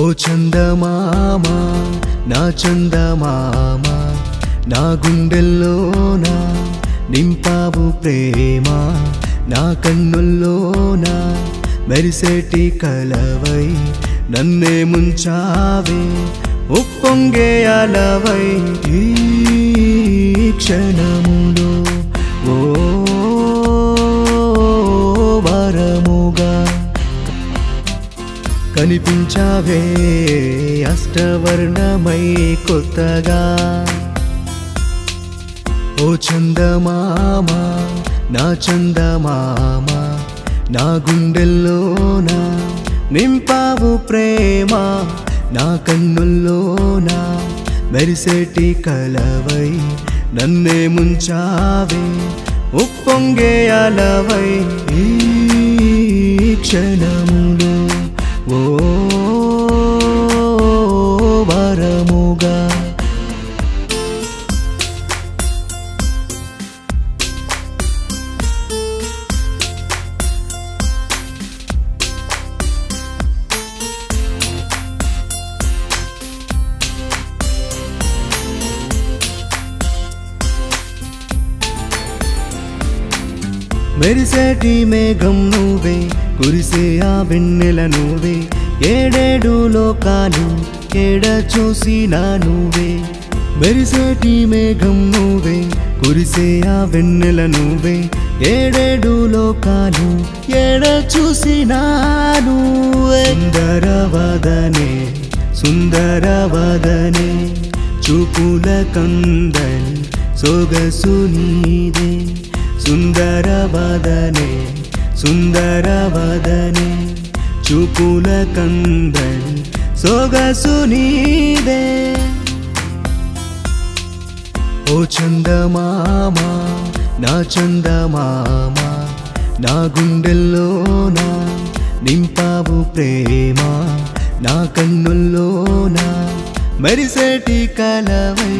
ఓ చందమామ నా చందమామ నా గుండెల్లోన నింపావు ప్రేమ నా కన్నుల్లోన మెరిసేటి కలవై నన్నే ముంచావే ఉప్పొంగే అలవై ఈ క్షణములో ఓ వరముగా కనిపించావే అష్టవర్ణమై కొత్తగా ఓ చందమామ నా చందమామ నా గుండెల్లోన నింపావు ప్రేమ నా కన్నుల్లోన మెరిసేటి కలవై నన్నే ముంచావే ఉప్పొంగే అలవై ఈ క్షణములో ఓ వరముగా మెరిసేటి మేఘం నువ్వే కురిసే ఆ వెన్నెల నువ్వే ఏడేడు లోకాలు ఏడ చూసినా నువ్వే మెరిసేటి మేఘం నువ్వే కురిసే ఆ వెన్నెల నువ్వే ఏడేడు లోకాలు ఏడ చూసినా నువ్వే సుందరవదనే సుందరవదనే చూపుల కందని సొగసు నీదే సుందరవదనే సుందరవదనే చూపుల కందని సొగసు నీదే ఓ చందమామ నా చందమామ నా గుండెల్లోన నింపావు ప్రేమ నా కన్నుల్లోన మెరిసేటి కలవై